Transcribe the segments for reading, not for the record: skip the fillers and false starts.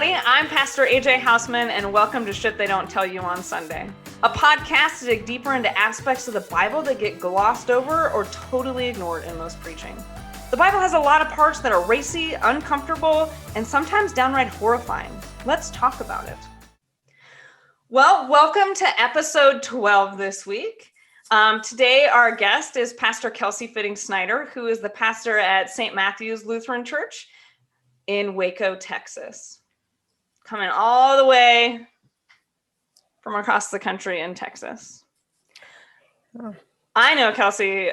everybody. I'm Pastor AJ Houseman, and welcome to Shit They Don't Tell You on Sunday, a podcast to dig deeper into aspects of the Bible that get glossed over or totally ignored in most preaching. The Bible has a lot of parts that are racy, uncomfortable, and sometimes downright horrifying. Let's talk about it. Well, welcome to episode 12 this week. Today, our guest is Pastor Kelsey Fitting-Snyder, who is the pastor at St. Matthew's Lutheran Church in Waco, Texas. Coming all the way from across the country in Texas. Oh. I know Kelsey.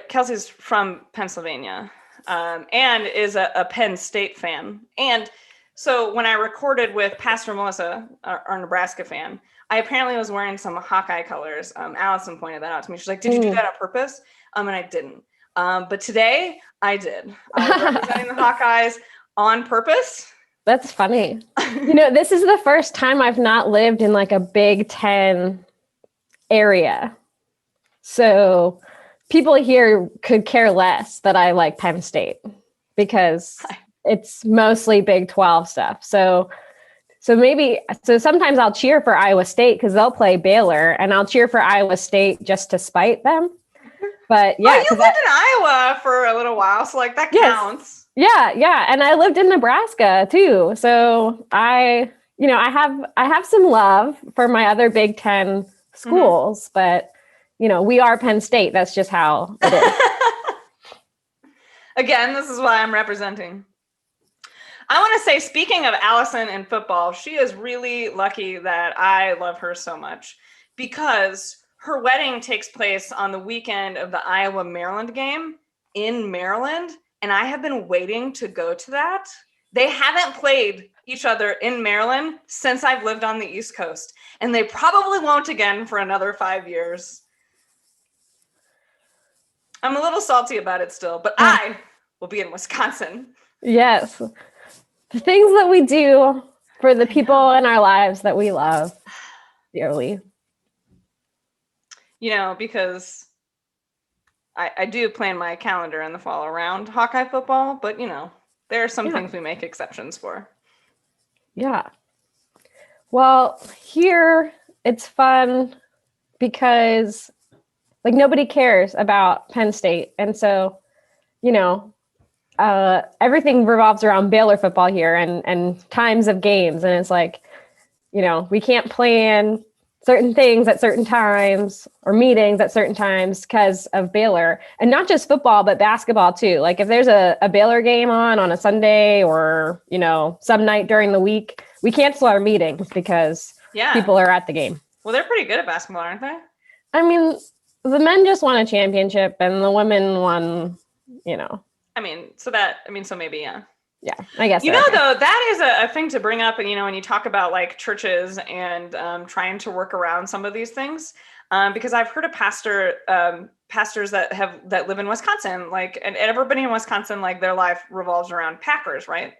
Kelsey's from Pennsylvania and is a Penn State fan. And so when I recorded with Pastor Melissa, our Nebraska fan, I apparently was wearing some Hawkeye colors. Allison pointed that out to me. She's like, "Did you do that on purpose?" And I didn't. But today I did. I was representing the Hawkeyes on purpose. That's funny. This is the first time I've not lived in like a Big Ten area. So people here could care less that I like Penn State because it's mostly Big 12 stuff. So sometimes I'll cheer for Iowa State because they'll play Baylor, and I'll cheer for Iowa State just to spite them. But yeah, you lived in Iowa for a little while, so like that counts. Yeah, and I lived in Nebraska too. So I have some love for my other Big Ten schools, but we are Penn State. That's just how it is. Again, this is why I'm representing. I want to say, speaking of Allison and football, she is really lucky that I love her so much because her wedding takes place on the weekend of the Iowa-Maryland game in Maryland, and I have been waiting to go to that. They haven't played each other in Maryland since I've lived on the East Coast, and they probably won't again for another 5 years. I'm a little salty about it still, but I will be in Wisconsin. Yes. The things that we do for the people in our lives that we love dearly. Because I do plan my calendar in the fall around Hawkeye football, but there are some things we make exceptions for. Yeah. Well, here it's fun because nobody cares about Penn State. And so, everything revolves around Baylor football here and times of games. And it's we can't plan certain things at certain times or meetings at certain times because of Baylor, and not just football, but basketball too. Like if there's a Baylor game on a Sunday or, some night during the week, we cancel our meetings because people are at the game. Well, they're pretty good at basketball, aren't they? I mean, the men just won a championship and the women won, so maybe, yeah. Yeah, I guess. Though, that is a thing to bring up. And, when you talk about like churches and trying to work around some of these things, because I've heard of pastors that live in Wisconsin, and everybody in Wisconsin, their life revolves around Packers, right?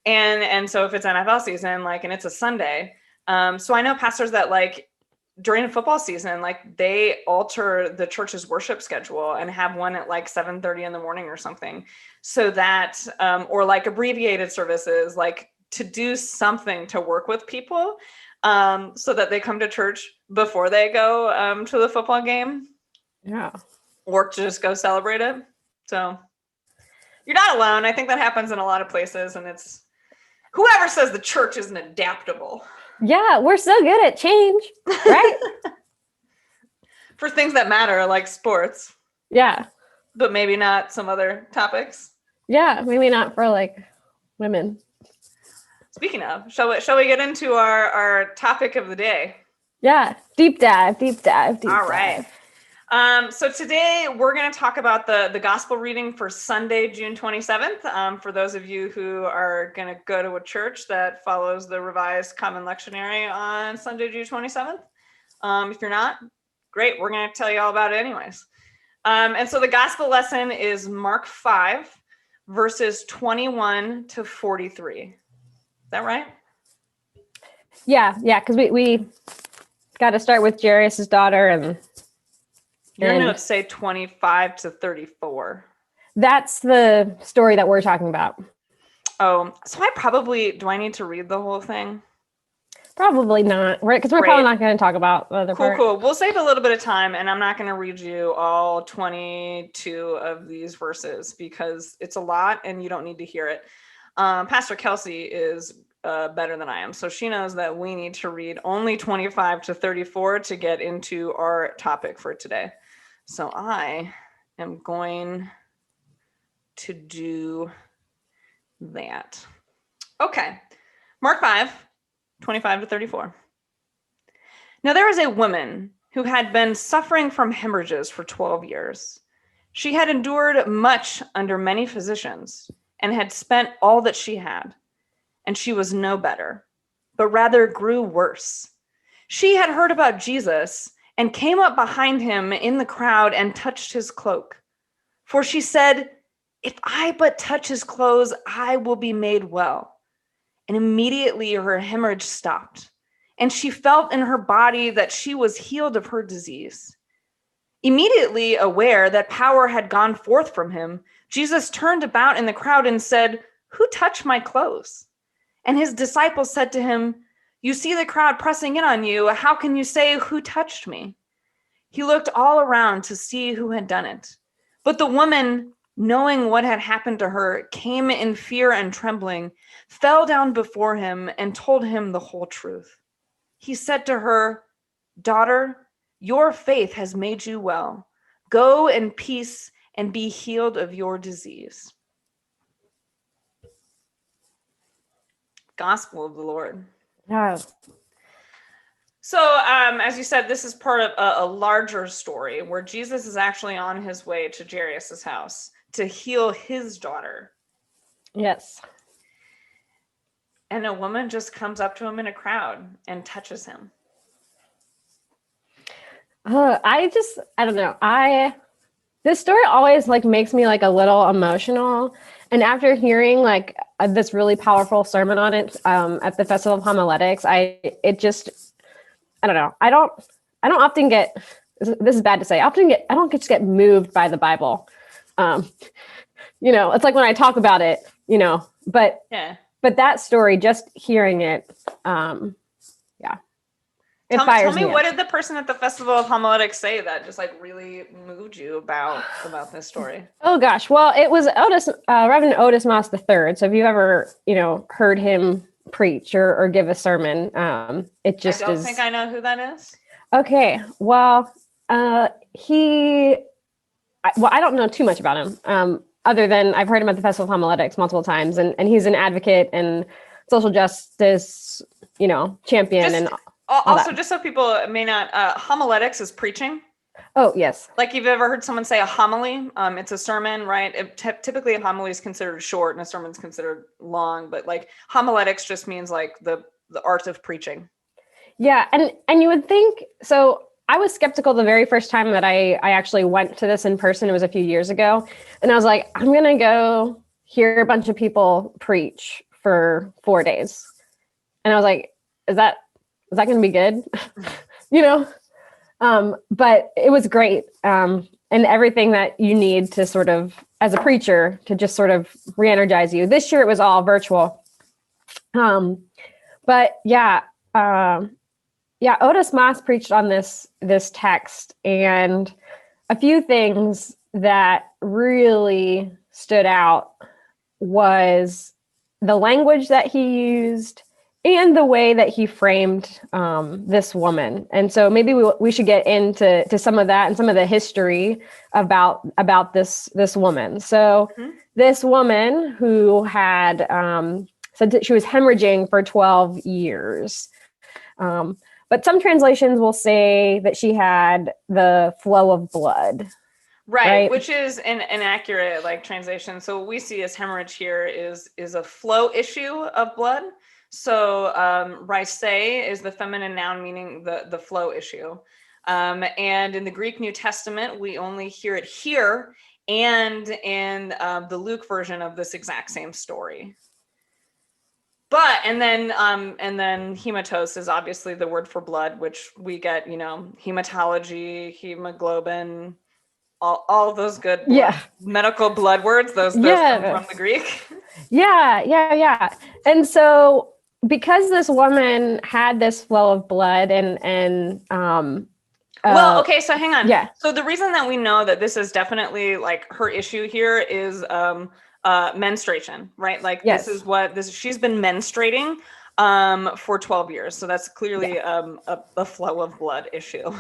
And so if it's NFL season, and it's a Sunday, so I know pastors that during football season, they alter the church's worship schedule and have one at 7:30 in the morning or something, so that or abbreviated services, to do something to work with people, so that they come to church before they go to the football game. Yeah, or to just go celebrate it. So you're not alone. I think that happens in a lot of places, and it's whoever says the church isn't adaptable. Yeah, we're so good at change, right? For things that matter, like sports. Yeah. But maybe not some other topics. Yeah, maybe not for women. Speaking of, shall we get into our topic of the day? Yeah, deep dive. All right. So today we're going to talk about the gospel reading for Sunday, June 27th. For those of you who are going to go to a church that follows the Revised Common Lectionary on Sunday, June 27th. If you're not, great. We're going to tell you all about it anyways. And so the gospel lesson is Mark 5, verses 21 to 43. Is that right? Yeah. Because we got to start with Jairus' daughter and your notes say 25 to 34. That's the story that we're talking about. Oh, so do I need to read the whole thing? Probably not, right? Because we're Great. probably not going to talk about the other part. Cool. We'll save a little bit of time, and I'm not going to read you all 22 of these verses because it's a lot and you don't need to hear it. Pastor Kelsey is better than I am, so she knows that we need to read only 25 to 34 to get into our topic for today. So I am going to do that. Okay. Mark 5, 25 to 34. Now there was a woman who had been suffering from hemorrhages for 12 years. She had endured much under many physicians and had spent all that she had, and she was no better, but rather grew worse. She had heard about Jesus and came up behind him in the crowd and touched his cloak. For she said, "If I but touch his clothes, I will be made well." And immediately her hemorrhage stopped, and she felt in her body that she was healed of her disease. Immediately aware that power had gone forth from him, Jesus turned about in the crowd and said, "Who touched my clothes?" And his disciples said to him, "You see the crowd pressing in on you. How can you say, 'Who touched me?'" He looked all around to see who had done it. But the woman, knowing what had happened to her, came in fear and trembling, fell down before him, and told him the whole truth. He said to her, "Daughter, your faith has made you well. Go in peace and be healed of your disease." Gospel of the Lord. Yeah. So, as you said, this is part of a larger story where Jesus is actually on his way to Jairus' house to heal his daughter. Yes. And a woman just comes up to him in a crowd and touches him. I don't know. This story always like makes me like a little emotional. And after hearing like this really powerful sermon on it at the Festival of Homiletics, I don't know. I don't often get, this is bad to say, I don't just get moved by the Bible. It's like when I talk about it, but that story, just hearing it, it Tell me, me what did the person at the Festival of Homiletics say that just like really moved you about this story? Oh gosh. Well, it was Reverend Otis Moss III. So if you ever, heard him preach or give a sermon, it just I don't think I know who that is. Okay. Well, I don't know too much about him. Other than I've heard him at the Festival of Homiletics multiple times, and he's an advocate and social justice, champion. Also, just so people may not, homiletics is preaching. Oh, yes. Like you've ever heard someone say a homily? It's a sermon, right? Typically a homily is considered short and a sermon is considered long, but like homiletics just means like the art of preaching. Yeah. And you would think, so I was skeptical the very first time that I actually went to this in person. It was a few years ago. And I was like, I'm going to go hear a bunch of people preach for 4 days. And I was like, is that going to be good? But it was great. And everything that you need to sort of, as a preacher, to just sort of re-energize you. This year it was all virtual. But Otis Moss preached on this text, and a few things that really stood out was the language that he used and the way that he framed this woman. And so maybe we should get into some of that and some of the history about this woman. So this woman who had said that she was hemorrhaging for 12 years. But some translations will say that she had the flow of blood. Right, which is an inaccurate like translation. So what we see as hemorrhage here is a flow issue of blood. So rhise is the feminine noun meaning the flow issue. And in the Greek New Testament, we only hear it here and in the Luke version of this exact same story. But and then hematos is obviously the word for blood, which we get, hematology, hemoglobin, all those good medical blood words, those come from the Greek. Yeah. And so because this woman had this flow of blood and well, okay, so hang on. Yeah. So the reason that we know that this is definitely like her issue here is menstruation, right? Like Yes. She's been menstruating for 12 years. So that's clearly a flow of blood issue.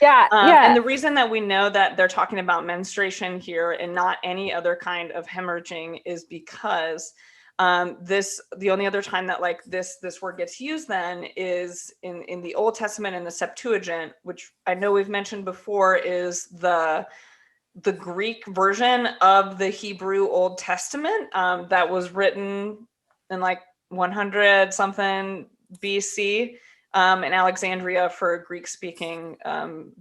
Yeah. And the reason that we know that they're talking about menstruation here and not any other kind of hemorrhaging is because the only other time that like this word gets used then is in the Old Testament, in the Septuagint, which I know we've mentioned before is the Greek version of the Hebrew Old Testament that was written in like 100 something BC in Alexandria for Greek speaking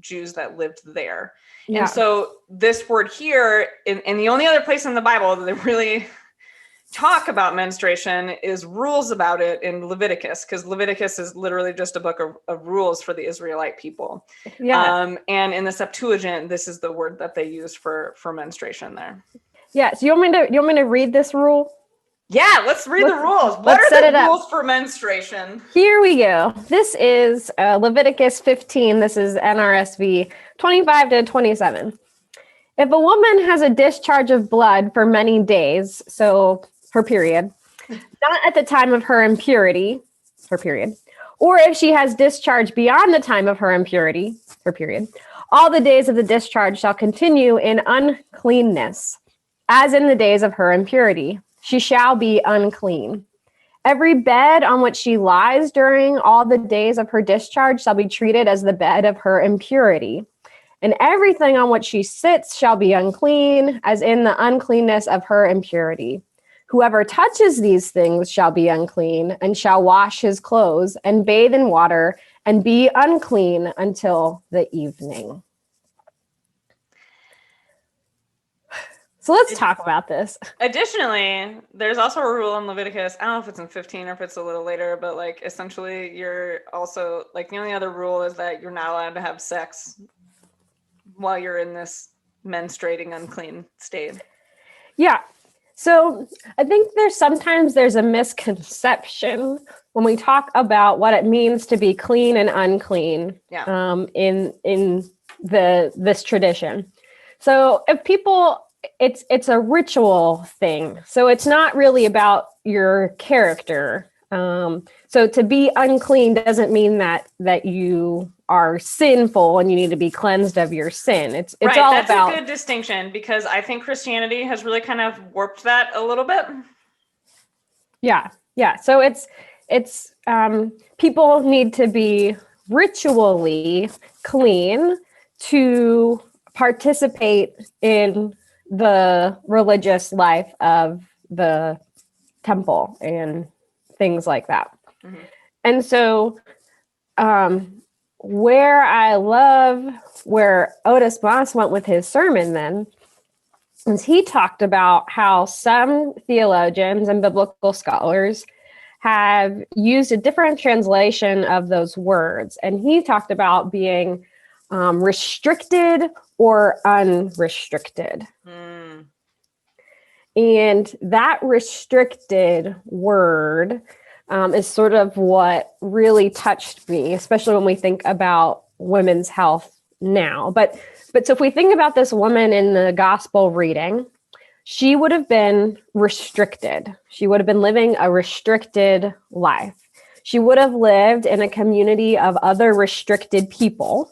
Jews that lived there. Yeah. And so this word here, in the only other place in the Bible that they really talk about menstruation is rules about it in Leviticus, because Leviticus is literally just a book of rules for the Israelite people. Yeah. And in the Septuagint, this is the word that they use for menstruation there. Yeah. So you want me to read this rule? Yeah, let's read the rules. What are the rules for menstruation? Here we go. This is Leviticus 15. This is NRSV 25 to 27. If a woman has a discharge of blood for many days, so her period, not at the time of her impurity, her period, or if she has discharge beyond the time of her impurity, her period, all the days of the discharge shall continue in uncleanness, as in the days of her impurity. She shall be unclean. Every bed on which she lies during all the days of her discharge shall be treated as the bed of her impurity. And everything on which she sits shall be unclean, as in the uncleanness of her impurity. Whoever touches these things shall be unclean, and shall wash his clothes, and bathe in water, and be unclean until the evening. So let's talk about this. Additionally, there's also a rule in Leviticus, I don't know if it's in 15 or if it's a little later, but like essentially you're also, like the only other rule is that you're not allowed to have sex while you're in this menstruating unclean state. Yeah. So I think sometimes there's a misconception when we talk about what it means to be clean and unclean in this tradition. So if people, it's a ritual thing. So it's not really about your character. So to be unclean doesn't mean that you are sinful and you need to be cleansed of your sin. It's right. All That's about. That's a good distinction, because I think Christianity has really kind of warped that a little bit. Yeah. So it's people need to be ritually clean to participate in the religious life of the temple and things like that. Mm-hmm. And so where I love where Otis Moss went with his sermon then is he talked about how some theologians and biblical scholars have used a different translation of those words. And he talked about being restricted or unrestricted. Mm. And that restricted word is sort of what really touched me, especially when we think about women's health now. But so if we think about this woman in the gospel reading, she would have been restricted. She would have been living a restricted life. She would have lived in a community of other restricted people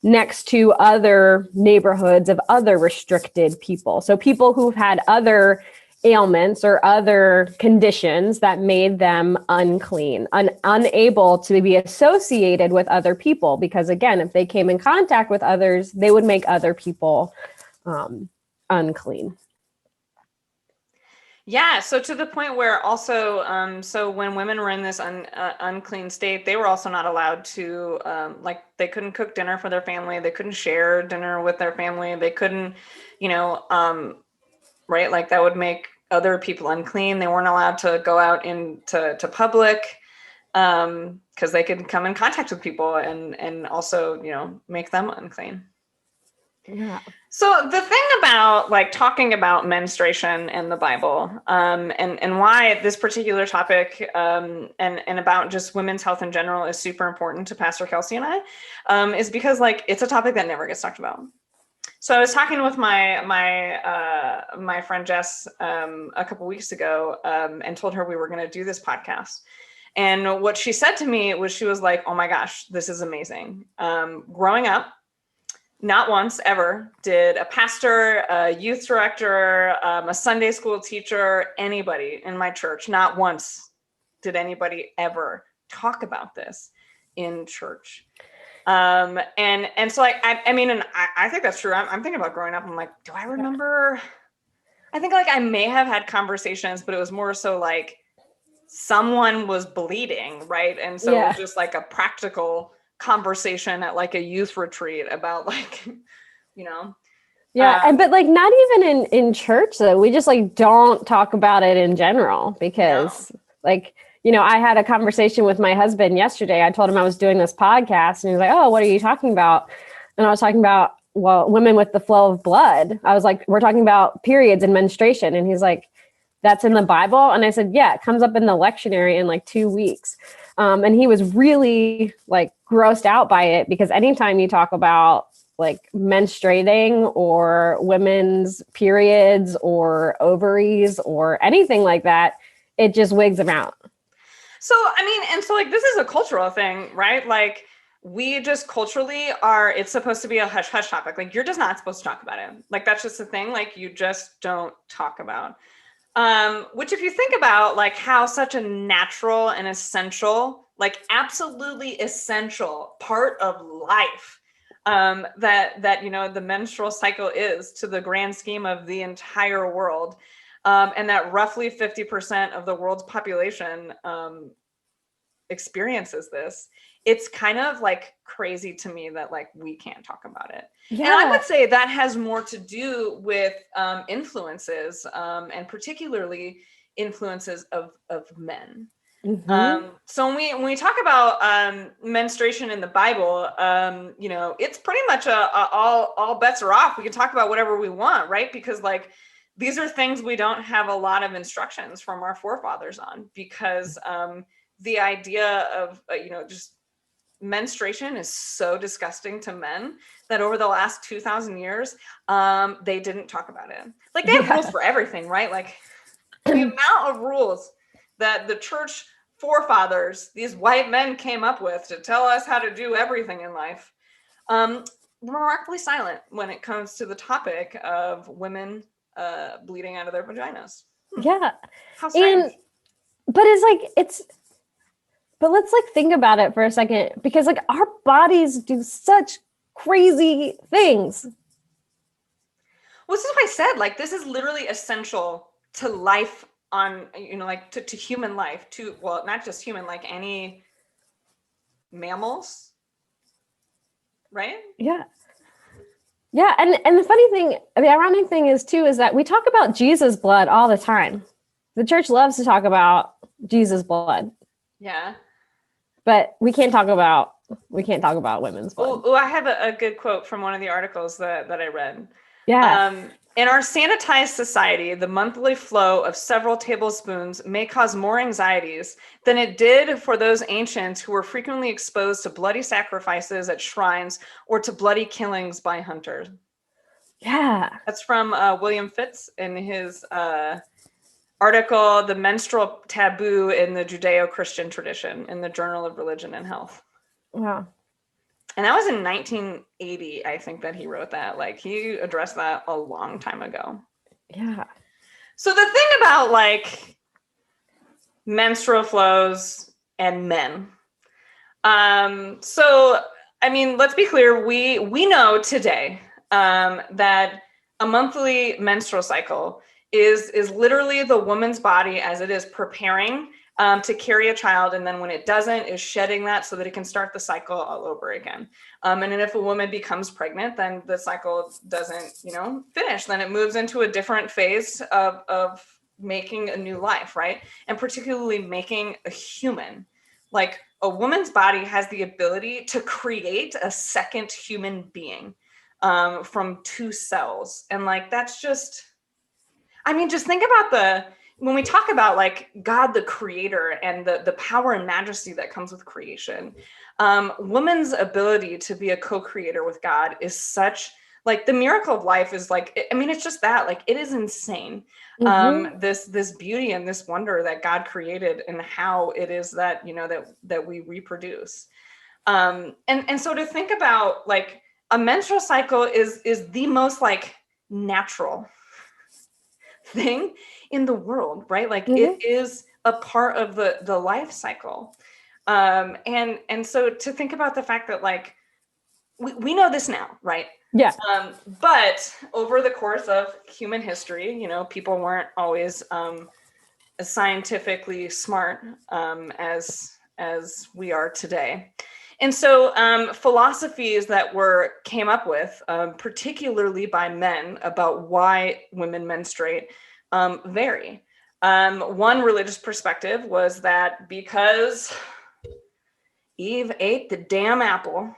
next to other neighborhoods of other restricted people. So people who've had other ailments or other conditions that made them unclean, unable to be associated with other people. Because again, if they came in contact with others, they would make other people unclean. Yeah, so to the point where also, so when women were in this unclean state, they were also not allowed to, they couldn't cook dinner for their family. They couldn't share dinner with their family. They couldn't, right? Like that would make other people unclean. They weren't allowed to go out into public because they could come in contact with people and also, make them unclean. Yeah. So the thing about like talking about menstruation and the Bible, and why this particular topic, and about just women's health in general is super important to Pastor Kelsey and I, is because like it's a topic that never gets talked about. So I was talking with my friend Jess a couple weeks ago, and told her we were going to do this podcast. And what she said to me was, she was like, "Oh my gosh, this is amazing." Growing up, not once ever did a pastor, a youth director, a Sunday school teacher, anybody in my church, not once did anybody ever talk about this in church. And so I mean, and I think that's true. I'm thinking about growing up. I'm like, do I remember? I think like I may have had conversations, but it was more so like someone was bleeding, right? And so it was just like a practical conversation at like a youth retreat about like, you know. And but like not even in church though. We just like don't talk about it in general because like, you know, I had a conversation with my husband yesterday. I told him I was doing this podcast and he was like, "Oh, what are you talking about?" And I was talking about, well, women with the flow of blood. I was like, "We're talking about periods and menstruation." And he's like, "That's in the Bible?" And I said, "Yeah, it comes up in the lectionary in like 2 weeks." And he was really like grossed out by it because anytime you talk about like menstruating or women's periods or ovaries or anything like that, it just wigs him out. So, I mean, and so like, this is a cultural thing, right? Like we just culturally it's supposed to be a hush hush topic. Like you're just not supposed to talk about it. Like, that's just the thing. Like you just don't talk about, which if you think about like how such a natural and essential, like absolutely essential part of life, that, you know, the menstrual cycle is to the grand scheme of the entire world. And that roughly 50% of the world's population experiences this. It's kind of like crazy to me that like we can't talk about it. Yeah. And I would say that has more to do with influences, and particularly influences of men. Mm-hmm. So when we talk about menstruation in the Bible, you know, it's pretty much all bets are off. We can talk about whatever we want, right? Because like these are things we don't have a lot of instructions from our forefathers on, because the idea of you know, just menstruation is so disgusting to men that over the last 2,000 years, they didn't talk about it. Like they have rules for everything, right? Like the amount of rules that the church forefathers, these white men, came up with to tell us how to do everything in life, remarkably silent when it comes to the topic of women bleeding out of their vaginas. Yeah. How strange. But let's like think about it for a second, because like our bodies do such crazy things. Well, this is what I said. Like, this is literally essential to life on, you know, like to human life, to, well, not just human, like any mammals, right? Yeah. Yeah. And the funny thing, the ironic thing is too, is that we talk about Jesus' blood all the time. The church loves to talk about Jesus' blood. Yeah. But we can't talk about women's blood. Oh, I have a good quote from one of the articles that I read. Yeah. In our sanitized society, the monthly flow of several tablespoons may cause more anxieties than it did for those ancients who were frequently exposed to bloody sacrifices at shrines or to bloody killings by hunters. Yeah. That's from William Fitz in his article, The Menstrual Taboo in the Judeo-Christian Tradition, in the Journal of Religion and Health. Wow. And that was in 1980, I think, that he wrote that. Like, he addressed that a long time ago. Yeah. So the thing about like menstrual flows and men. So, I mean, let's be clear. We know today that a monthly menstrual cycle is literally the woman's body as it is preparing to carry a child, and then when it doesn't, is shedding that so that it can start the cycle all over again. And then if a woman becomes pregnant, then the cycle doesn't, you know, finish. Then it moves into a different phase of making a new life, right? And particularly making a human. Like, a woman's body has the ability to create a second human being. from 2 cells. And like, that's just, I mean, just think about when we talk about like God, the creator, and the power and majesty that comes with creation, woman's ability to be a co-creator with God is such, like, the miracle of life is like, I mean, it's just that, like, it is insane. This beauty and this wonder that God created, and how it is that, you know, that we reproduce. And so to think about like a menstrual cycle is the most like natural thing in the world, right? Like it is a part of the life cycle. And so to think about the fact that like we know this now, right? Yeah. But over the course of human history, you know, people weren't always as scientifically smart as we are today. And so philosophies that came up with, particularly by men, about why women menstruate vary. One religious perspective was that because Eve ate the damn apple,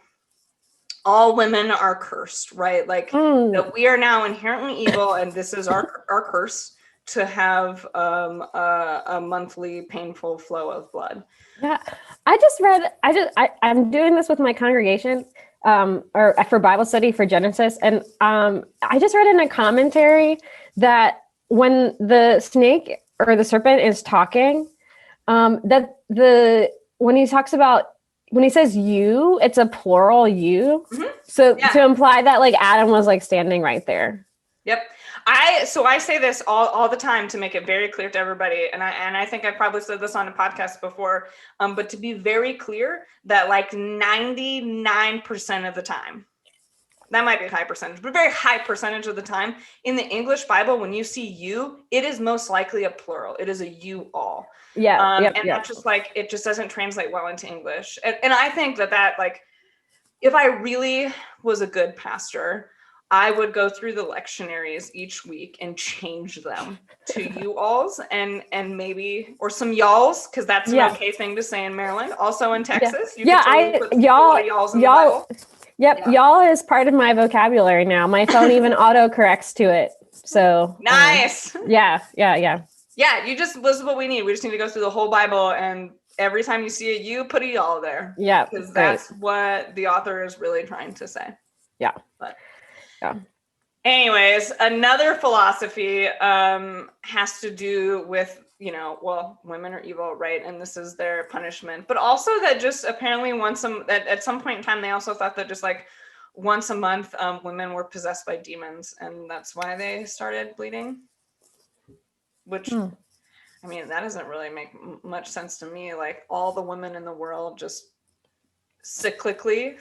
all women are cursed, right? Like that we are now inherently evil, and this is our curse to have a monthly painful flow of blood. Yeah, I'm doing this with my congregation, or for Bible study for Genesis. And I just read in a commentary that when the snake or the serpent is talking, that when he talks about, when he says you, it's a plural you. So to imply that like Adam was like standing right there. Yep. So I say this all the time to make it very clear to everybody. And I think I've probably said this on a podcast before, but to be very clear that like 99% of the time, that might be a high percentage, but very high percentage of the time in the English Bible, when you see you, it is most likely a plural. It is a you all. Yeah. That's just like, it just doesn't translate well into English. And I think that like, if I really was a good pastor, I would go through the lectionaries each week and change them to you alls and maybe, or some y'alls, because that's an okay thing to say in Maryland. Also in Texas, y'all. Yep, y'all is part of my vocabulary now. My phone even autocorrects to it. So nice. Yeah. This is what we need. We just need to go through the whole Bible, and every time you see a you, put a y'all there. Yeah, because that's what the author is really trying to say. Yeah. But anyways, another philosophy has to do with, you know, well, women are evil, right? And this is their punishment. But also that just apparently at some point in time, they also thought that just like once a month, women were possessed by demons, and that's why they started bleeding. Which, I mean, that doesn't really make much sense to me. Like all the women in the world just cyclically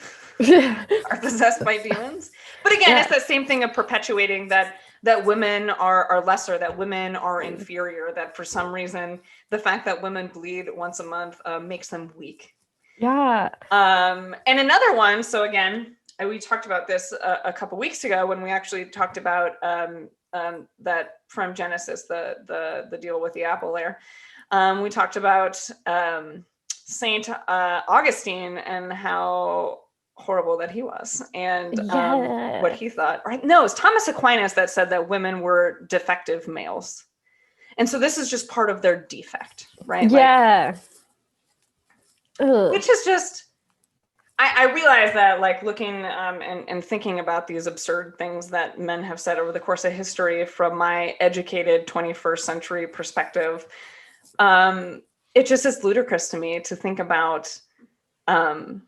are possessed by demons. But again, it's the same thing of perpetuating that women are lesser, that women are inferior, that for some reason the fact that women bleed once a month makes them weak. Yeah. And another one, so again, we talked about this a couple weeks ago when we actually talked about that from Genesis, the deal with the apple there. We talked about Saint Augustine and how horrible that he was, and what he thought. Right? No, it's Thomas Aquinas that said that women were defective males, and so this is just part of their defect, right? Yeah. Which is just, I realize that, like, looking and thinking about these absurd things that men have said over the course of history from my educated 21st century perspective, it just is ludicrous to me to think about, I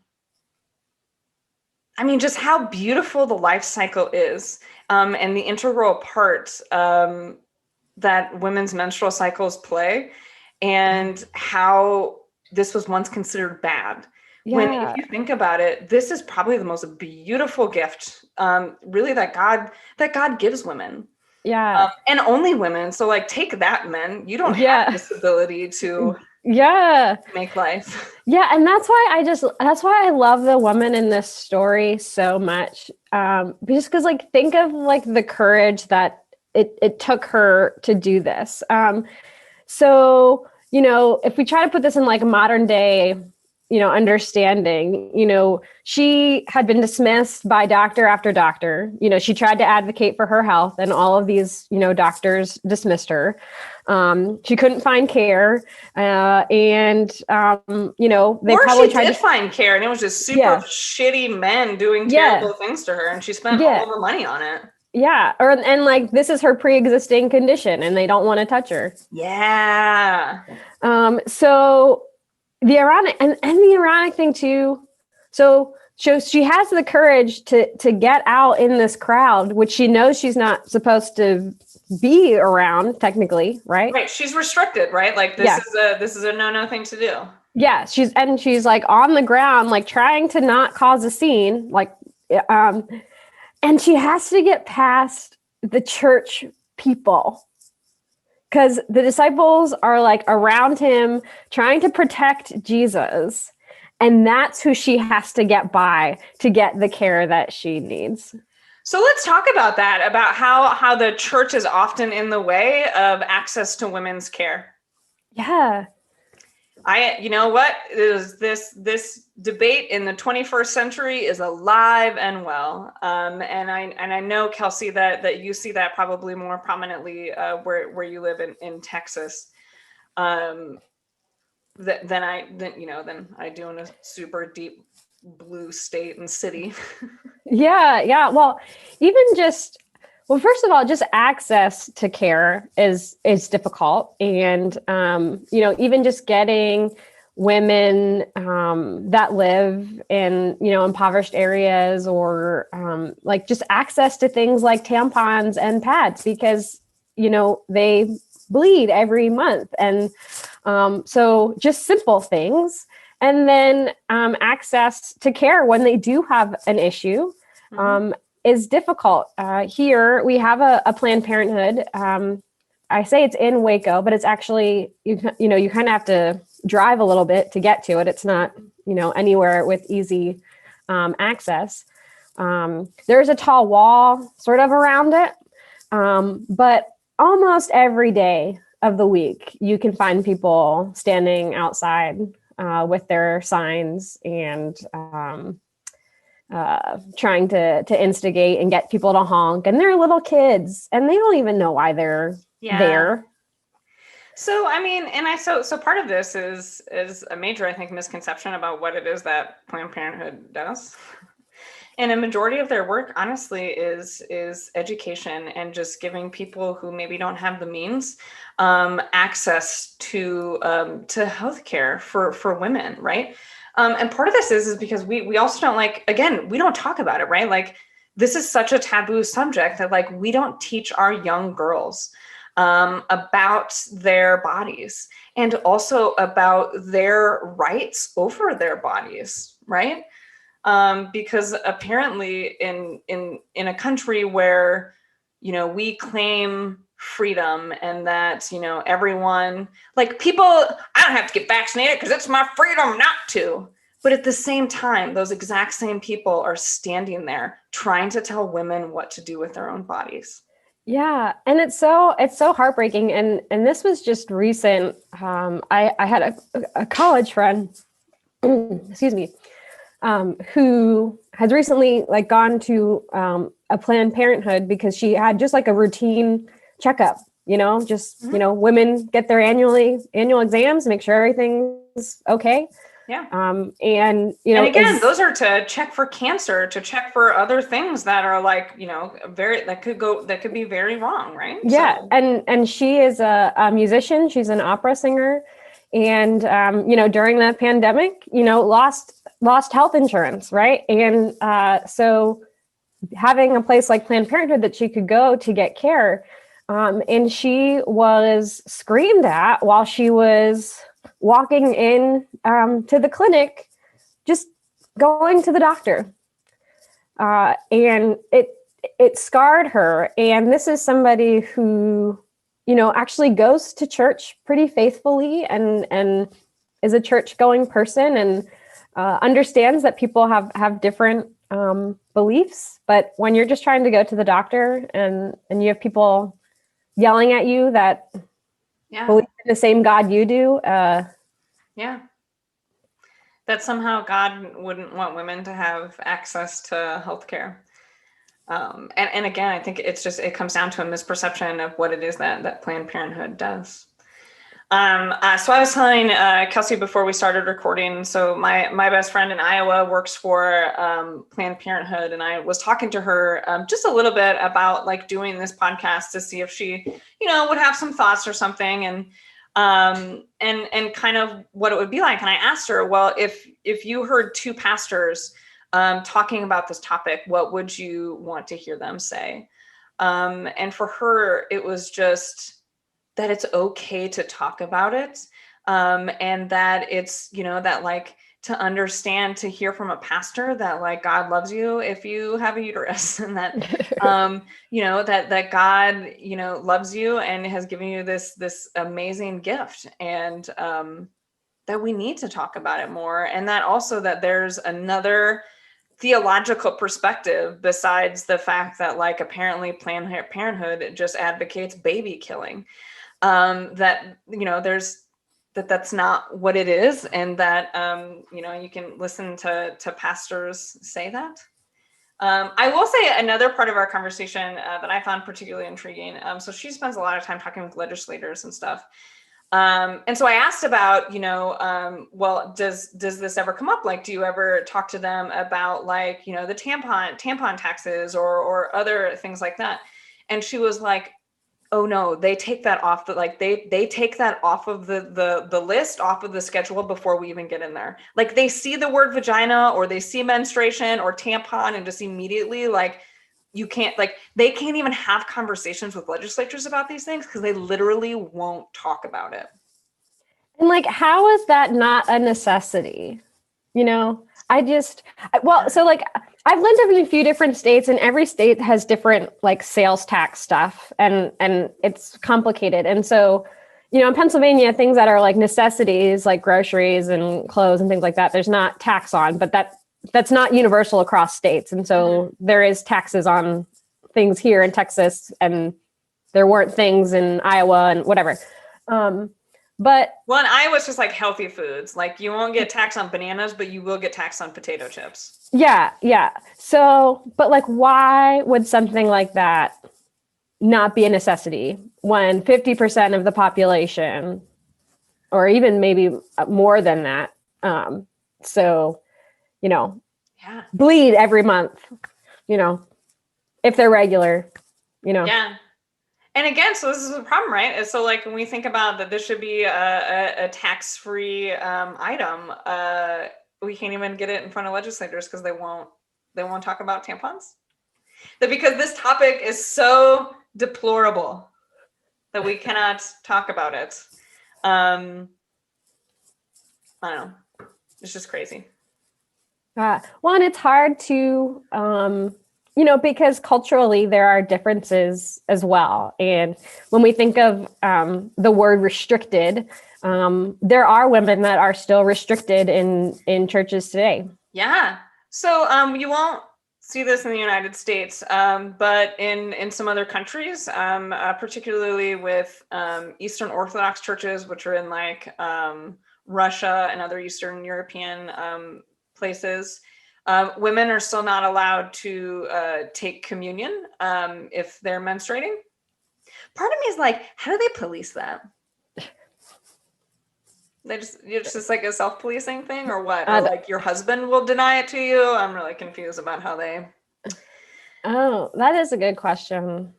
mean, just how beautiful the life cycle is, and the integral part that women's menstrual cycles play, and how this was once considered bad. Yeah. When, if you think about it, this is probably the most beautiful gift, really, that God gives women. Yeah. And only women. So like, take that, men. You don't have this ability to make life. Yeah. And that's why I love the woman in this story so much. Just because, like, think of like the courage that it took her to do this. So, you know, if we try to put this in like modern day understanding. She had been dismissed by doctor after doctor. She tried to advocate for her health, and all of these, doctors dismissed her. She couldn't find care, and they or probably she tried did to find care, and it was just super shitty men doing terrible things to her, and she spent all of her money on it. Yeah, and like this is her pre-existing condition, and they don't want to touch her. Yeah. So the ironic thing too. So she has the courage to get out in this crowd, which she knows she's not supposed to be around technically, right? Right. She's restricted, right? Like this is a no thing to do. Yeah, she's like on the ground, like trying to not cause a scene, like and she has to get past the church people, because the disciples are like around him trying to protect Jesus. And that's who she has to get by to get the care that she needs. So let's talk about that, about how the church is often in the way of access to women's care. Yeah. You know what, is this debate in the 21st century is alive and well. And I know, Kelsey, that you see that probably more prominently where you live in Texas. Than I do in a super deep blue state and city. Yeah. Well, first of all, just access to care is difficult. And, even just getting women that live in, impoverished areas, or like just access to things like tampons and pads, because, they bleed every month. And so just simple things. And then access to care when they do have an issue is difficult. Here we have a Planned Parenthood. I say it's in Waco, but it's actually, you kind of have to drive a little bit to get to it. It's not, anywhere with easy access. There's a tall wall sort of around it. But almost every day of the week, you can find people standing outside with their signs and trying to instigate and get people to honk. And they're little kids, and they don't even know why they're there. So, I mean, so part of this is a major, I think, misconception about what it is that Planned Parenthood does. And a majority of their work, honestly, is education and just giving people who maybe don't have the means access to healthcare for women, right? And part of this is because we also don't we don't talk about it, right? Like, this is such a taboo subject that like we don't teach our young girls about their bodies, and also about their rights over their bodies, right? Because apparently in a country where, we claim freedom, and that, everyone, like, people, I don't have to get vaccinated because it's my freedom not to. But at the same time, those exact same people are standing there trying to tell women what to do with their own bodies. Yeah. And it's so heartbreaking. And this was just recent. I had a college friend, excuse me, who has recently gone to a Planned Parenthood because she had just like a routine checkup, women get their annual exams, make sure everything's okay. Yeah. And again, those are to check for cancer, to check for other things that are that could be very wrong, right? Yeah. So. And she is a musician. She's an opera singer. And, during the pandemic, lost health insurance. Right. And so having a place like Planned Parenthood that she could go to get care, and she was screamed at while she was walking in to the clinic, just going to the doctor. And it scarred her. And this is somebody who, actually goes to church pretty faithfully and is a church going person, and understands that people have different beliefs. But when you're just trying to go to the doctor and you have people yelling at you that believe in the same God you do. Yeah. that somehow God wouldn't want women to have access to healthcare. And again, I think it comes down to a misperception of what it is that Planned Parenthood does. So I was telling Kelsey before we started recording, so my best friend in Iowa works for Planned Parenthood, and I was talking to her just a little bit about like doing this podcast to see if she, would have some thoughts or something, and kind of what it would be like. And I asked her, well, if you heard two pastors talking about this topic, what would you want to hear them say? And for her, it was just that it's okay to talk about it. And that it's, that like to understand, to hear from a pastor that like God loves you if you have a uterus, and that, that God, loves you and has given you this amazing gift, and that we need to talk about it more. And that also that there's another theological perspective besides the fact that like apparently Planned Parenthood just advocates baby killing. That there's that's not what it is, and that you can listen to pastors say that. I will say another part of our conversation that I found particularly intriguing. So she spends a lot of time talking with legislators and stuff. And so I asked about, well, does this ever come up? Like, do you ever talk to them about like, the tampon taxes or other things like that? And she was like, oh no, they take that off they take that off of the list, off of the schedule before we even get in there. Like they see the word vagina or they see menstruation or tampon and just immediately like you can't, like they can't even have conversations with legislatures about these things because they literally won't talk about it. And like, how is that not a necessity? So like I've lived in a few different states, and every state has different like sales tax stuff, and it's complicated. And so, in Pennsylvania, things that are like necessities, like groceries and clothes and things like that, there's not tax on, but that's not universal across states. And so there is taxes on things here in Texas, and there weren't things in Iowa and whatever. But in Iowa, it's just like healthy foods. Like you won't get taxed on bananas, but you will get taxed on potato chips. Yeah. So, but like, why would something like that not be a necessity when 50% of the population, or even maybe more than that, bleed every month, if they're regular, Yeah. And again, so this is a problem, right? So like when we think about that this should be a tax-free item, we can't even get it in front of legislators because they won't talk about tampons. That because this topic is so deplorable that we cannot talk about it. I don't know. It's just crazy. Well, and it's hard to because culturally there are differences as well. And when we think of the word restricted, there are women that are still restricted in churches today. Yeah. So you won't see this in the United States, but in some other countries, particularly with Eastern Orthodox churches, which are in like Russia and other Eastern European places, women are still not allowed to take communion if they're menstruating. Part of me is like, how do they police that? It's just like a self-policing thing, or what? Or like your husband will deny it to you? I'm really confused about how they. Oh, that is a good question.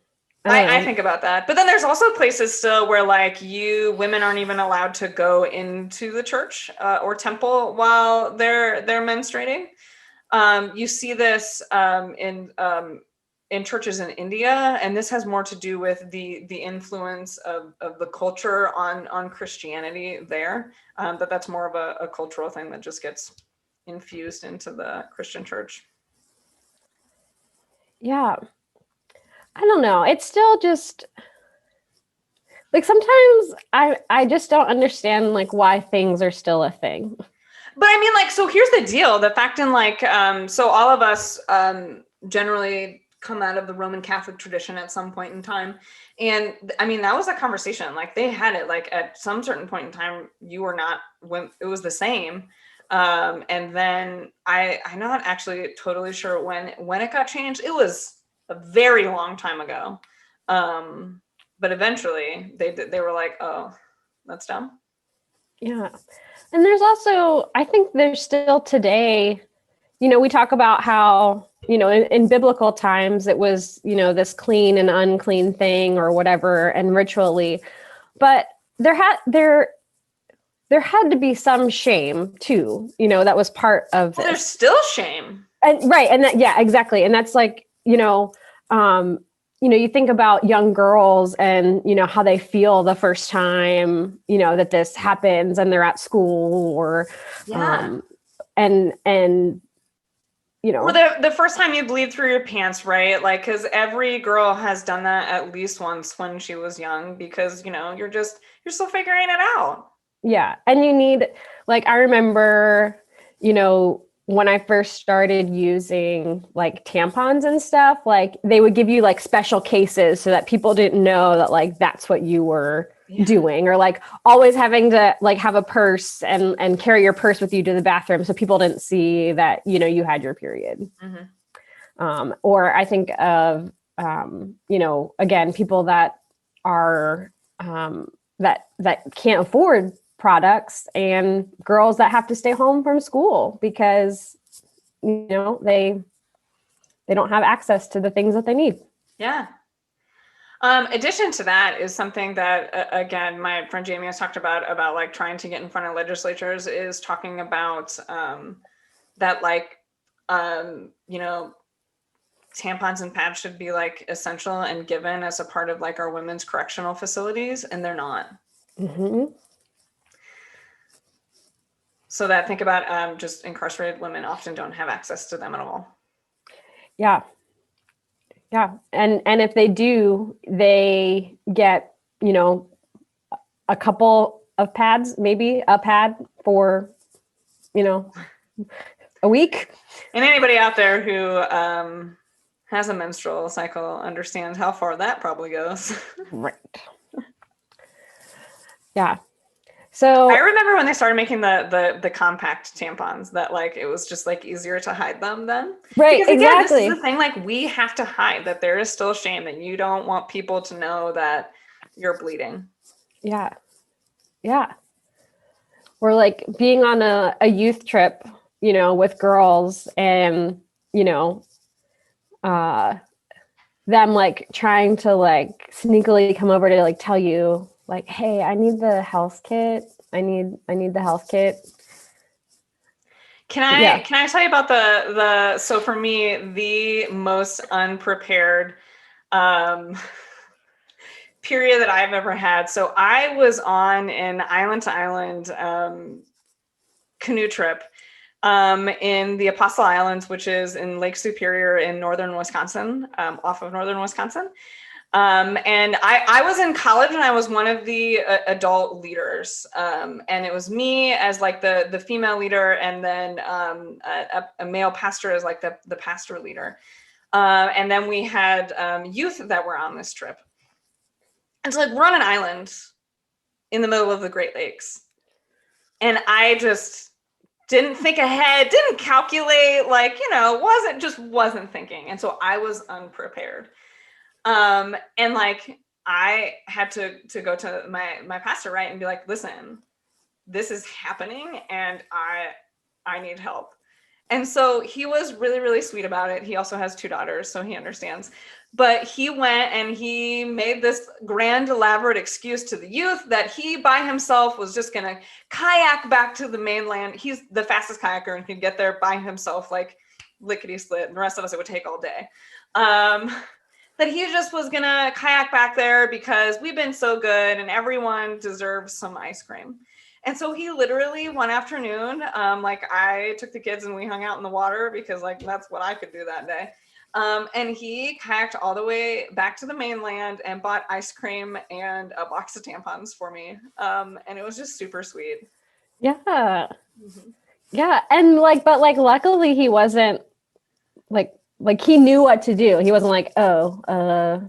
I think about that. But then there's also places still where like women aren't even allowed to go into the church or temple while they're menstruating. You see this in churches in India, and this has more to do with the influence of the culture on Christianity there. But that's more of a cultural thing that just gets infused into the Christian church. Yeah. I don't know. It's still just like sometimes I just don't understand like why things are still a thing. But I mean, like, so here's the deal. The fact in like, so all of us generally come out of the Roman Catholic tradition at some point in time. And I mean, that was a conversation. Like they had it like at some certain point in time, you were not, when it was the same. And then I'm not actually totally sure when it got changed. It was a very long time ago. But eventually they were like, oh, that's dumb. Yeah. And there's also, I think there's still today, we talk about how, in biblical times, it was, this clean and unclean thing or whatever, and ritually, but there had to be some shame too, that was part of this. There's still shame. And right. And that, yeah, exactly. And that's like, you think about young girls and, how they feel the first time, that this happens and they're at school or, and, or the first time you bleed through your pants, right? Like, because every girl has done that at least once when she was young, because, you're still figuring it out. Yeah. And you need, like, I remember, when I first started using like tampons and stuff, like they would give you like special cases so that people didn't know that like that's what you were doing, or like always having to like have a purse and carry your purse with you to the bathroom so people didn't see that, you had your period. Mm-hmm. Or I think of, again, people that are that can't afford products, and girls that have to stay home from school because they don't have access to the things that they need. Yeah. Addition to that is something that again my friend Jamie has talked about like trying to get in front of legislatures, is talking about that like tampons and pads should be like essential and given as a part of like our women's correctional facilities, and they're not. Mm-hmm. So that think about just incarcerated women often don't have access to them at all. Yeah. Yeah. And if they do, they get, a couple of pads, maybe a pad for, a week. And anybody out there who has a menstrual cycle understands how far that probably goes. Right. Yeah. So I remember when they started making the compact tampons, that like it was just like easier to hide them then. Right, because, again, exactly. This is the thing, like we have to hide that there is still shame, that you don't want people to know that you're bleeding. Yeah. Yeah. We're like being on a youth trip, with girls, and, them like trying to like sneakily come over to like tell you like, hey, I need the health kit. I need the health kit. Can I tell you about so for me, the most unprepared period that I've ever had. So I was on an island to island canoe trip in the Apostle Islands, which is in Lake Superior in northern Wisconsin, off of northern Wisconsin. And I was in college, and I was one of the adult leaders. And it was me as like the female leader, and then a male pastor as like the pastor leader. And then we had youth that were on this trip. And so like we're on an island in the middle of the Great Lakes. And I just didn't think ahead, didn't calculate, like, wasn't thinking. And so I was unprepared. And like I had to go to my pastor, right, and be like, listen, this is happening and I need help. And so he was really, really sweet about it. He also has 2 daughters, so he understands. But he went and he made this grand, elaborate excuse to the youth that he by himself was just going to kayak back to the mainland. He's the fastest kayaker and could get there by himself, like lickety split. And the rest of us, it would take all day. That he just was going to kayak back there because we've been so good and everyone deserves some ice cream. And so he literally one afternoon, like I took the kids and we hung out in the water because like that's what I could do that day. And he kayaked all the way back to the mainland and bought ice cream and a box of tampons for me. And it was just super sweet. Yeah. Mm-hmm. Yeah. And like, but like, luckily he wasn't like he knew what to do. He wasn't like, so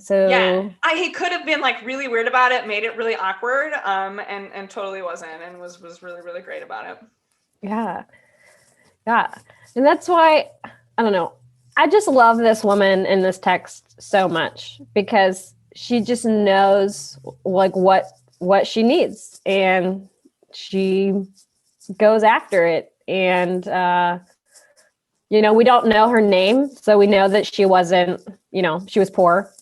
yeah, he could have been like really weird about it, made it really awkward, and totally wasn't, and was really, really great about it. Yeah. Yeah. And that's why, I don't know, I just love this woman in this text so much because she just knows like what she needs and she goes after it. And we don't know her name, so we know that she wasn't, she was poor.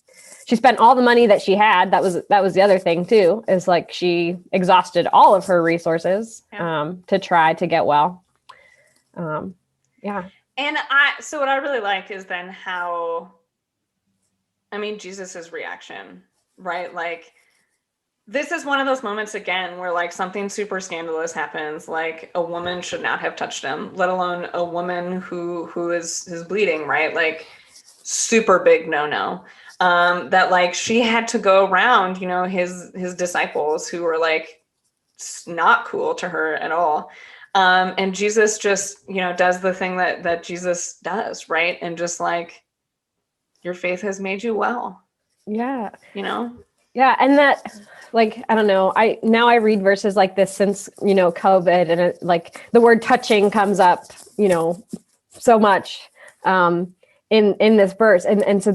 She spent all the money that she had. That was the other thing too, is like she exhausted all of her resources to try to get well. Yeah. And so what I really like is then how, Jesus's reaction, right? Like, this is one of those moments again where like something super scandalous happens, like a woman should not have touched him, let alone a woman who is bleeding, right? Like super big no. That like she had to go around, his disciples who were like not cool to her at all. And Jesus just, does the thing that Jesus does, right? And just like, your faith has made you well. Yeah. Yeah. And that, like, I don't know, I read verses like this since, COVID, and like the word touching comes up, so much in this verse. And so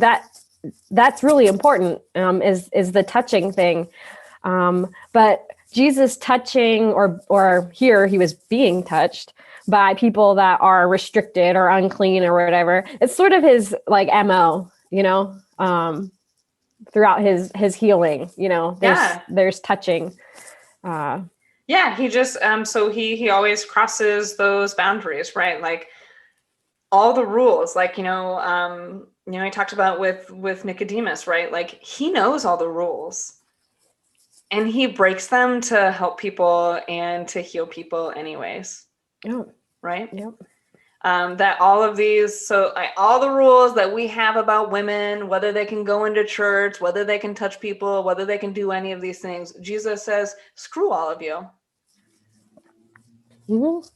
that's really important, is the touching thing. But Jesus touching or here he was being touched by people that are restricted or unclean or whatever. It's sort of his like MO, throughout his healing, there's touching. He just so he always crosses those boundaries, right? Like all the rules, like he talked about with Nicodemus, right? Like he knows all the rules and he breaks them to help people and to heal people anyways. Oh, right. Yep. That all of these, all the rules that we have about women, whether they can go into church, whether they can touch people, whether they can do any of these things, Jesus says, screw all of you. Mm-hmm.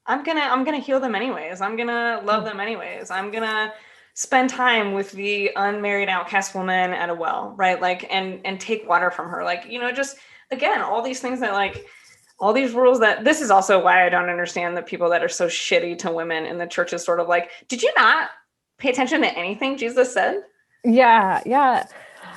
I'm gonna heal them anyways. I'm gonna love them anyways. I'm gonna spend time with the unmarried outcast woman at a well, right? Like, and take water from her. Like, just again, all these things that like, all these rules that this is also why I don't understand the people that are so shitty to women in the church is sort of like, did you not pay attention to anything Jesus said? Yeah. Yeah.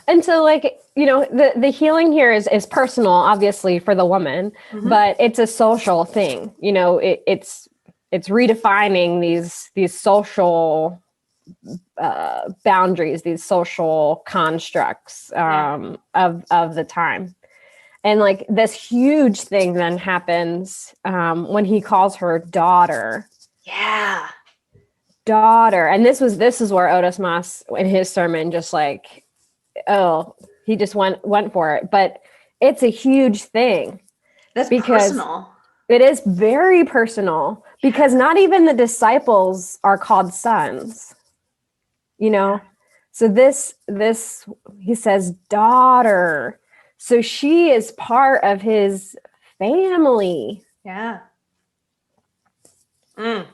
And so like, the healing here is personal, obviously for the woman, but it's a social thing. It's redefining these social boundaries, these social constructs of the time. And like this huge thing then happens when he calls her daughter. Yeah. Daughter. And this is where Otis Moss in his sermon just like, he just went for it. But it's a huge thing. That's personal. It is very personal because not even the disciples are called sons. So this he says daughter. So she is part of his family. Yeah. And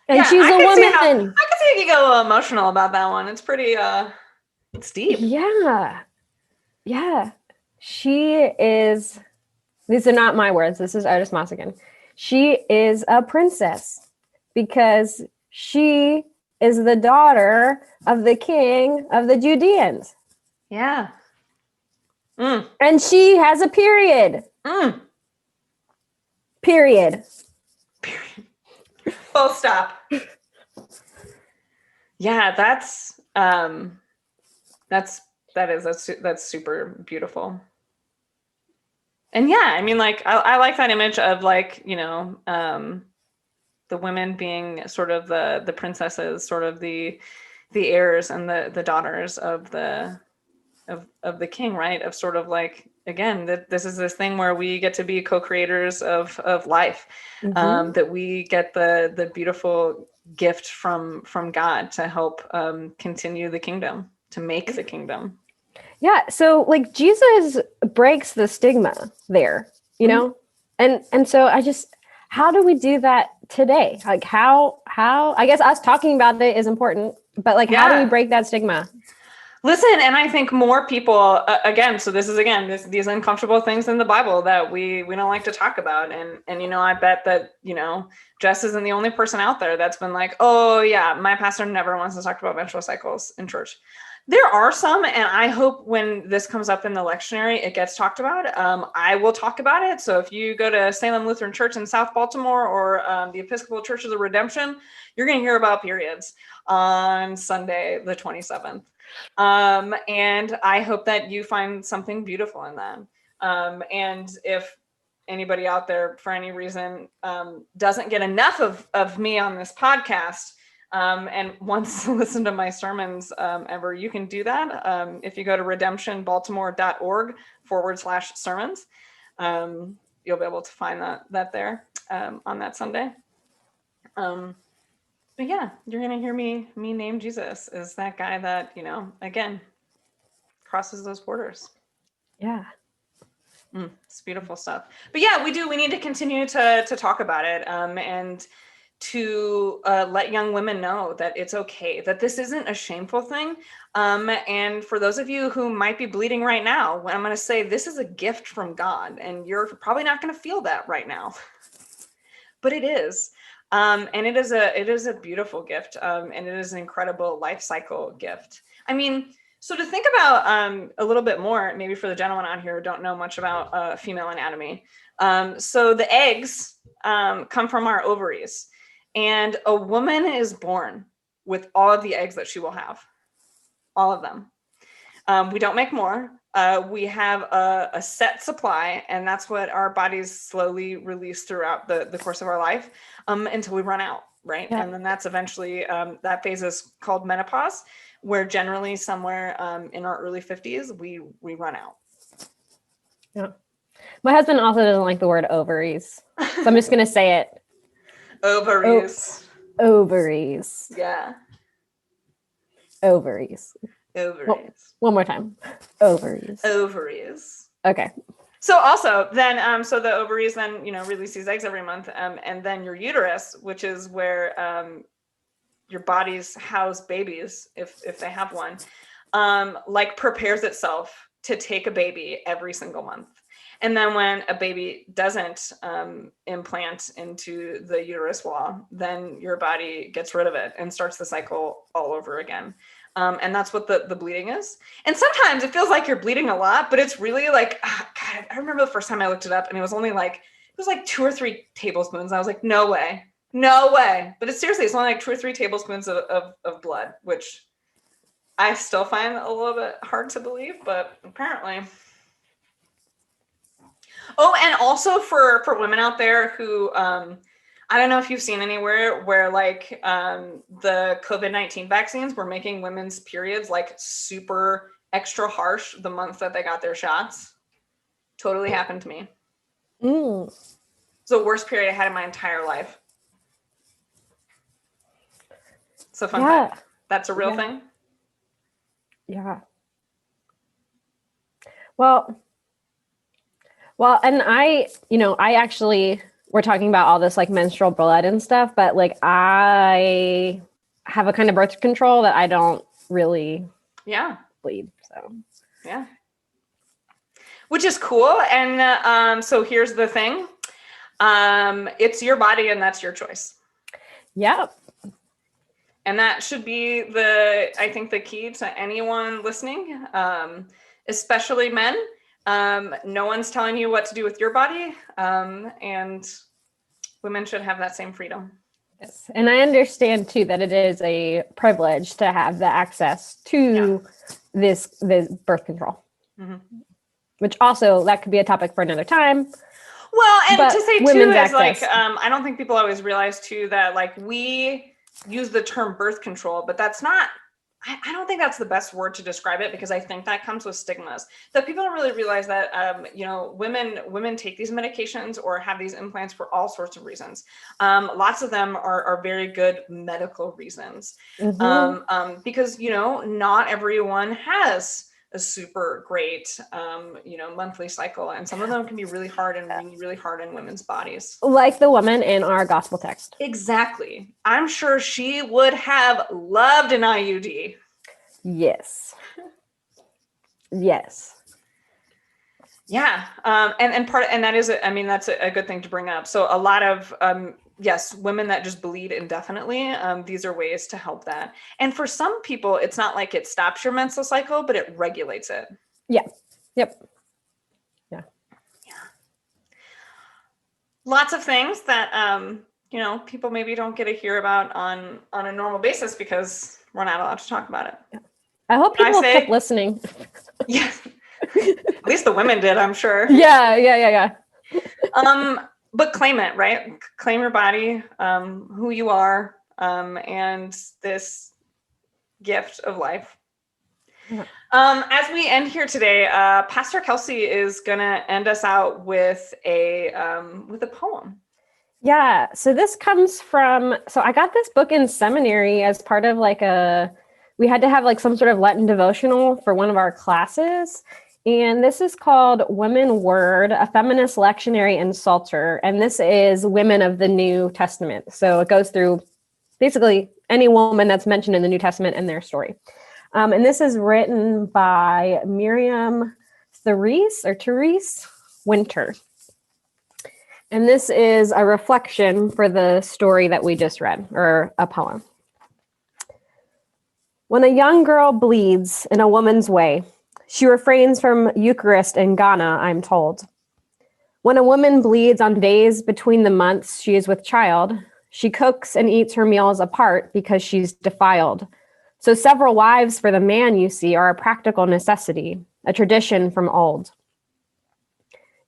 she's a woman. I can see you get a little emotional about that one. It's pretty it's deep. Yeah. Yeah. She is, these are not my words. This is Otis Moss again. She is a princess because she is the daughter of the king of the Judeans. Yeah. And she has a period. Period. Full stop. Yeah, that's super beautiful. And yeah, I mean, like I like that image of like, the women being sort of the princesses, sort of the heirs and the daughters of the king, right? Of sort of like, again, that this is this thing where we get to be co-creators of life, that we get the beautiful gift from God to help continue the kingdom, to make the kingdom. Yeah. So like Jesus breaks the stigma there, and so how do we do that today? Like how, I guess us talking about it is important, but like, how do we break that stigma? Listen, and I think more people, again, so this is, again, these uncomfortable things in the Bible that we don't like to talk about. And, you know, I bet that, you know, Jess isn't the only person out there that's been like, oh yeah, my pastor never wants to talk about menstrual cycles in church. There are some, and I hope when this comes up in the lectionary, it gets talked about. I will talk about it. So if you go to Salem Lutheran Church in South Baltimore or the Episcopal Church of the Redemption, you're going to hear about periods on Sunday, the 27th. And I hope that you find something beautiful in that. And if anybody out there, for any reason, doesn't get enough of me on this podcast, and wants to listen to my sermons ever, you can do that. If you go to redemptionbaltimore.org/sermons, you'll be able to find that there on that Sunday. But yeah, you're going to hear me name Jesus as that guy that, you know, again, crosses those borders. Yeah. It's beautiful stuff. But yeah, we need to continue to talk about it, and to let young women know that it's okay, that this isn't a shameful thing. And for those of you who might be bleeding right now, I'm going to say this is a gift from God, and you're probably not going to feel that right now, but it is. And it is a beautiful gift, and it is an incredible life cycle gift. I mean, so to think about a little bit more, maybe for the gentlemen out here who don't know much about female anatomy. So the eggs come from our ovaries, and a woman is born with all of the eggs that she will have, all of them. We don't make more. We have a set supply, and that's what our bodies slowly release throughout the course of our life until we run out, right? Yeah. And then that's eventually, that phase is called menopause, where generally somewhere in our early 50s, we run out. Yeah. My husband also doesn't like the word ovaries, so I'm just going to say it. Ovaries. Ovaries. Yeah. Ovaries. Ovaries. Well, one more time. Ovaries. Ovaries. Okay. So also then, so the ovaries then, you know, release these eggs every month. And then your uterus, which is where your bodies house babies, if they have one, like prepares itself to take a baby every single month. And then when a baby doesn't implant into the uterus wall, then your body gets rid of it and starts the cycle all over again. And that's what the bleeding is. And sometimes it feels like you're bleeding a lot, but it's really like, God, I remember the first time I looked it up and it was only like, 2 or 3 tablespoons. I was like, no way. But it's seriously, it's only like 2 or 3 tablespoons of blood, which I still find a little bit hard to believe, but apparently. Oh, and also for women out there who, I don't know if you've seen anywhere where like the COVID-19 vaccines were making women's periods like super extra harsh the month that they got their shots. Totally happened to me. It's the worst period I had in my entire life. So fun fact. That's a real thing. Yeah. Well, and I actually, we're talking about all this like menstrual blood and stuff, but like I have a kind of birth control that I don't really bleed. So yeah. Which is cool. And so here's the thing. It's your body and that's your choice. Yep. And that should be I think the key to anyone listening, especially men. No one's telling you what to do with your body. And women should have that same freedom. Yes. And I understand too that it is a privilege to have the access to this birth control. Mm-hmm. Which also, that could be a topic for another time. Well, and to say too is access. like, I don't think people always realize too that like we use the term birth control, but that's not, I don't think that's the best word to describe it, because I think that comes with stigmas that people don't really realize that, women take these medications or have these implants for all sorts of reasons. Lots of them are very good medical reasons. Mm-hmm. Because, not everyone has a super great, monthly cycle. And some of them can be really hard and really hard in women's bodies. Like the woman in our gospel text. Exactly. I'm sure she would have loved an IUD. Yes. Yes. Yeah. And that is, that's a good thing to bring up. So a lot of, yes, women that just bleed indefinitely, these are ways to help that. And for some people, it's not like it stops your menstrual cycle, but it regulates it. Yeah. Yep. Yeah. Lots of things that, people maybe don't get to hear about on a normal basis because we're not allowed to talk about it. Yeah. I hope people kept listening. Yes. At least the women did, I'm sure. Yeah. But claim it, right? Claim your body, who you are, and this gift of life. Yeah. As we end here today, Pastor Kelsey is gonna end us out with a poem. Yeah. So this comes from, I got this book in seminary as part of we had to have like some sort of Lenten devotional for one of our classes. And this is called Women Word, a Feminist Lectionary and Psalter. And this is women of the New Testament. So it goes through basically any woman that's mentioned in the New Testament and their story. And this is written by Miriam Therese Winter. And this is a reflection for the story that we just read, or a poem. When a young girl bleeds in a woman's way, she refrains from Eucharist in Ghana, I'm told. When a woman bleeds on days between the months she is with child, she cooks and eats her meals apart because she's defiled. So several wives for the man, you see, are a practical necessity, a tradition from old.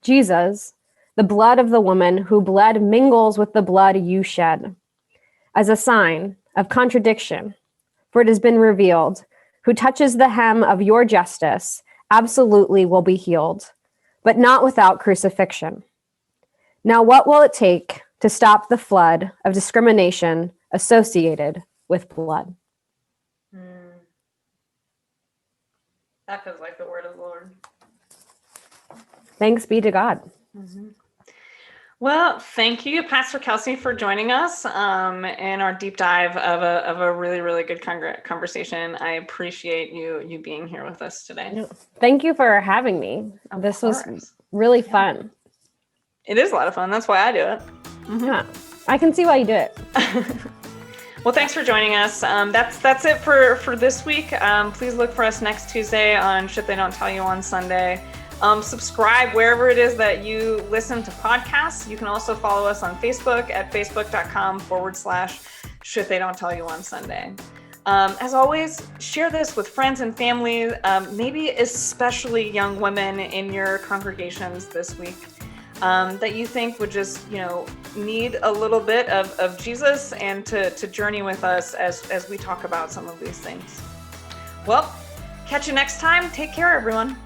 Jesus, the blood of the woman who bled mingles with the blood you shed, as a sign of contradiction, for it has been revealed, who touches the hem of your justice absolutely will be healed, but not without crucifixion. Now, what will it take to stop the flood of discrimination associated with blood? That feels like the word of the Lord. Thanks be to God. Mm-hmm. Well, thank you, Pastor Kelsey, for joining us in our deep dive of a really, really good conversation. I appreciate you being here with us today. Thank you for having me. This was really fun. It is a lot of fun. That's why I do it. Mm-hmm. Yeah, I can see why you do it. Well, thanks for joining us. That's it for this week. Please look for us next Tuesday on Shit They Don't Tell You on Sunday. Subscribe wherever it is that you listen to podcasts. You can also follow us on Facebook at facebook.com/Shit They Don't Tell You on Sunday. As always, share this with friends and family, maybe especially young women in your congregations this week that you think would just, need a little bit of Jesus and to journey with us as we talk about some of these things. Well, catch you next time. Take care, everyone.